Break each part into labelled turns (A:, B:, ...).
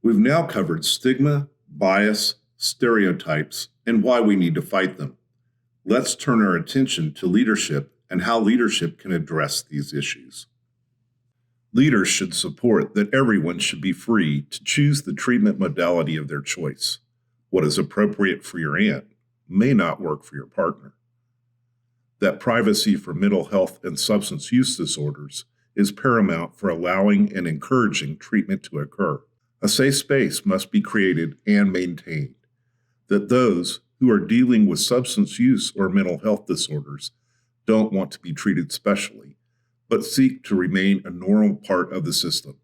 A: We've now covered stigma, bias, stereotypes, and why we need to fight them. Let's turn our attention to leadership and how leadership can address these issues. Leaders should support that everyone should be free to choose the treatment modality of their choice. What is appropriate for your aunt may not work for your partner. That privacy for mental health and substance use disorders is paramount for allowing and encouraging treatment to occur. A safe space must be created and maintained. That those who are dealing with substance use or mental health disorders don't want to be treated specially, but seek to remain a normal part of the system.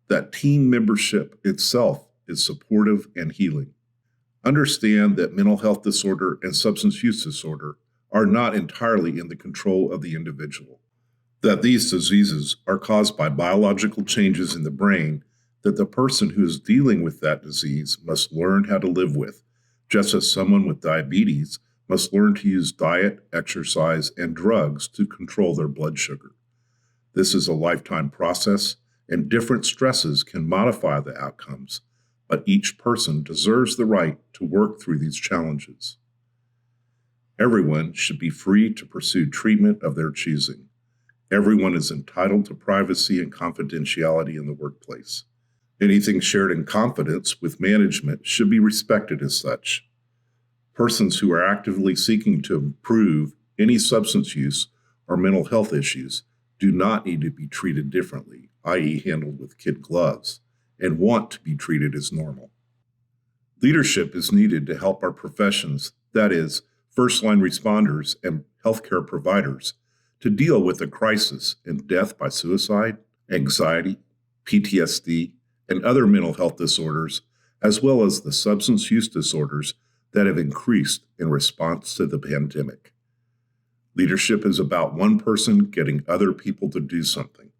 A: That team membership itself is supportive and healing. Understand that mental health disorder and substance use disorder are not entirely in the control of the individual. That these diseases are caused by biological changes in the brain that the person who is dealing with that disease must learn how to live with, just as someone with diabetes must learn to use diet, exercise, and drugs to control their blood sugar. This is a lifetime process, and different stresses can modify the outcomes, but each person deserves the right to work through these challenges. Everyone should be free to pursue treatment of their choosing. Everyone is entitled to privacy and confidentiality in the workplace. Anything shared in confidence with management should be respected as such. Persons who are actively seeking to improve any substance use or mental health issues do not need to be treated differently, i.e. handled with kid gloves, and want to be treated as normal. Leadership is needed to help our professions, that is, first-line responders and healthcare providers, to deal with a crisis in death by suicide, anxiety, PTSD, and other mental health disorders, as well as the substance use disorders that have increased in response to the pandemic. Leadership is about one person getting other people to do something.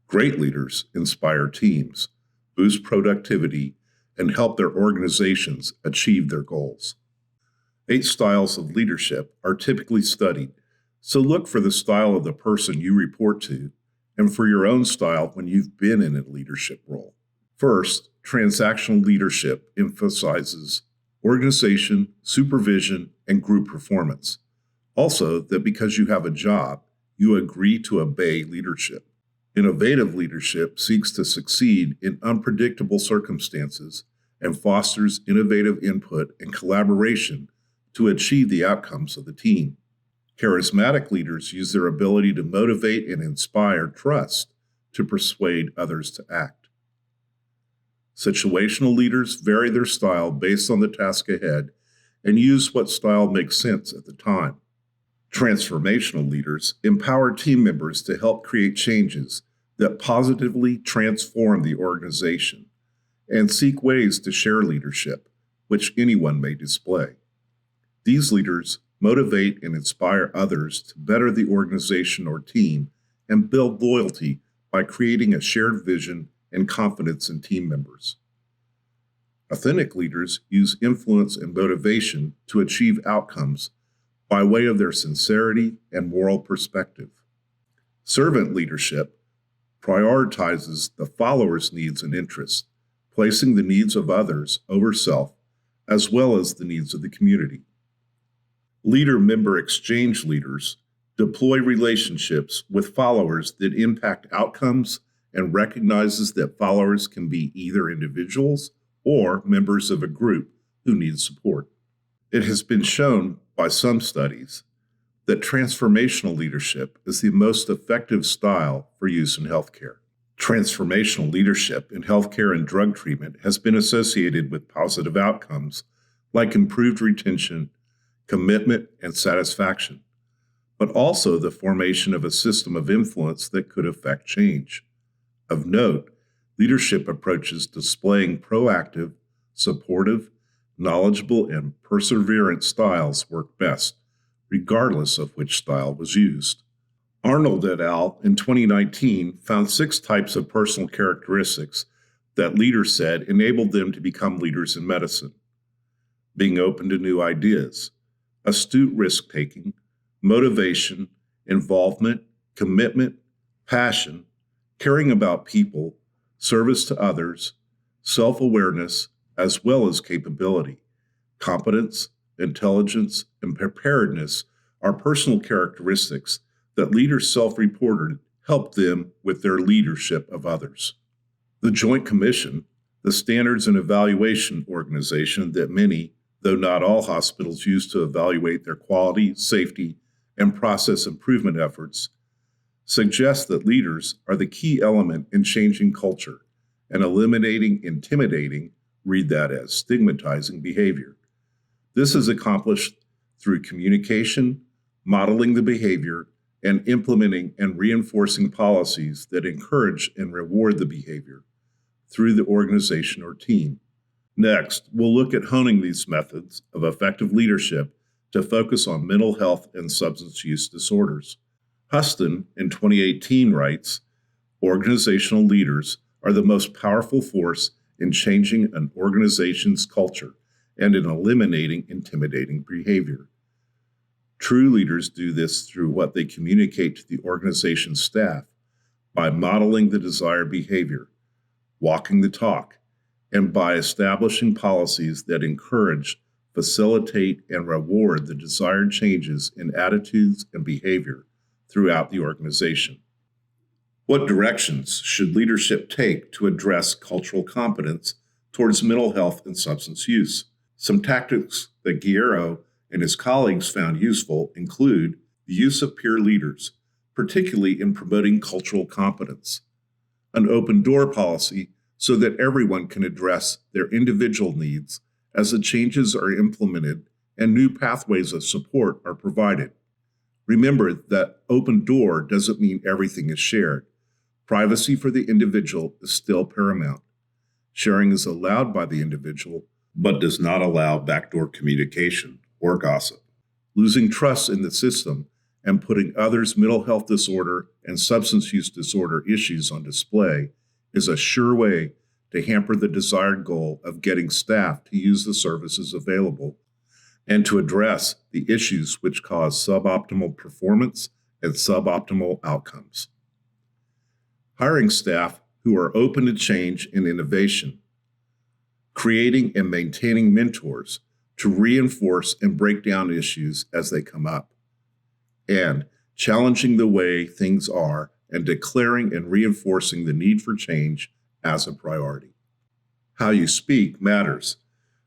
A: Great leaders inspire teams, boost productivity, and help their organizations achieve their goals. 8 styles of leadership are typically studied, so look for the style of the person you report to and for your own style when you've been in a leadership role. First, transactional leadership emphasizes organization, supervision, and group performance. Also, that because you have a job, you agree to obey leadership. Innovative leadership seeks to succeed in unpredictable circumstances and fosters innovative input and collaboration to achieve the outcomes of the team. Charismatic leaders use their ability to motivate and inspire trust to persuade others to act. Situational leaders vary their style based on the task ahead and use what style makes sense at the time. Transformational leaders empower team members to help create changes that positively transform the organization and seek ways to share leadership, which anyone may display. These leaders motivate and inspire others to better the organization or team and build loyalty by creating a shared vision and confidence in team members. Authentic leaders use influence and motivation to achieve outcomes by way of their sincerity and moral perspective. Servant leadership prioritizes the follower's needs and interests, placing the needs of others over self, as well as the needs of the community. Leader-member exchange leaders deploy relationships with followers that impact outcomes and recognizes that followers can be either individuals or members of a group who need support. It has been shown by some studies that transformational leadership is the most effective style for use in healthcare. Transformational leadership in healthcare and drug treatment has been associated with positive outcomes like improved retention, commitment, and satisfaction, but also the formation of a system of influence that could affect change. Of note, leadership approaches displaying proactive, supportive, knowledgeable, and perseverant styles work best, regardless of which style was used. Arnold et al. In 2019 found 6 types of personal characteristics that leaders said enabled them to become leaders in medicine. Being open to new ideas, astute risk-taking, motivation, involvement, commitment, passion, caring about people, service to others, self-awareness, as well as capability. Competence, intelligence, and preparedness are personal characteristics that leaders self-reported help them with their leadership of others. The Joint Commission, the standards and evaluation organization that many, though not all hospitals use to evaluate their quality, safety, and process improvement efforts, suggests that leaders are the key element in changing culture and eliminating intimidating, read that as stigmatizing behavior. This is accomplished through communication, modeling the behavior, and implementing and reinforcing policies that encourage and reward the behavior through the organization or team. Next, we'll look at honing these methods of effective leadership to focus on mental health and substance use disorders. Huston, in 2018, writes, organizational leaders are the most powerful force in changing an organization's culture and in eliminating intimidating behavior. True leaders do this through what they communicate to the organization's staff by modeling the desired behavior, walking the talk, and by establishing policies that encourage, facilitate, and reward the desired changes in attitudes and behavior throughout the organization. What directions should leadership take to address cultural competence towards mental health and substance use? Some tactics that Guerrero and his colleagues found useful include the use of peer leaders, particularly in promoting cultural competence, an open door policy so that everyone can address their individual needs as the changes are implemented and new pathways of support are provided. Remember that open door doesn't mean everything is shared. Privacy for the individual is still paramount. Sharing is allowed by the individual, but does not allow backdoor communication or gossip. Losing trust in the system and putting others' mental health disorder and substance use disorder issues on display is a sure way to hamper the desired goal of getting staff to use the services available and to address the issues which cause suboptimal performance and suboptimal outcomes. Hiring staff who are open to change and innovation, creating and maintaining mentors to reinforce and break down issues as they come up, and challenging the way things are and declaring and reinforcing the need for change as a priority. How you speak matters.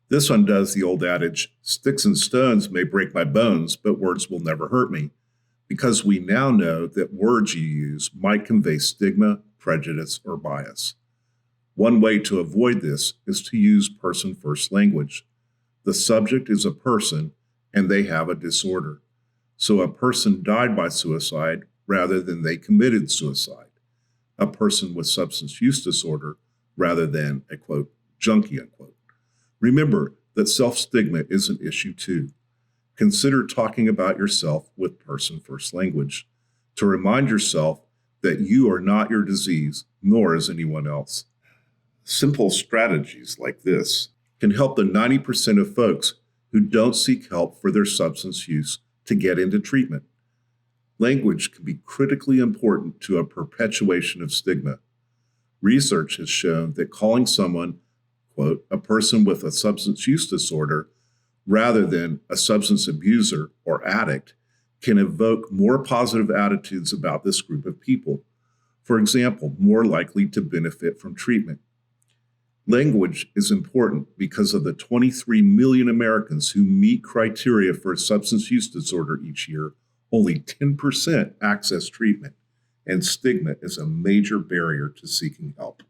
A: This undoes the old adage, sticks and stones may break my bones, but words will never hurt me, because we now know that words you use might convey stigma, prejudice, or bias. One way to avoid this is to use person-first language. The subject is a person and they have a disorder. So a person died by suicide rather than they committed suicide. A person with substance use disorder rather than a, quote, junkie, unquote. Remember that self-stigma is an issue too. Consider talking about yourself with person-first language to remind yourself that you are not your disease, nor is anyone else. Simple strategies like this can help the 90% of folks who don't seek help for their substance use to get into treatment. Language can be critically important to a perpetuation of stigma. Research has shown that calling someone, quote, a person with a substance use disorder rather than a substance abuser or addict can evoke more positive attitudes about this group of people. For example, more likely to benefit from treatment. Language is important because of the 23 million Americans who meet criteria for a substance use disorder each year, only 10% access treatment, and stigma is a major barrier to seeking help.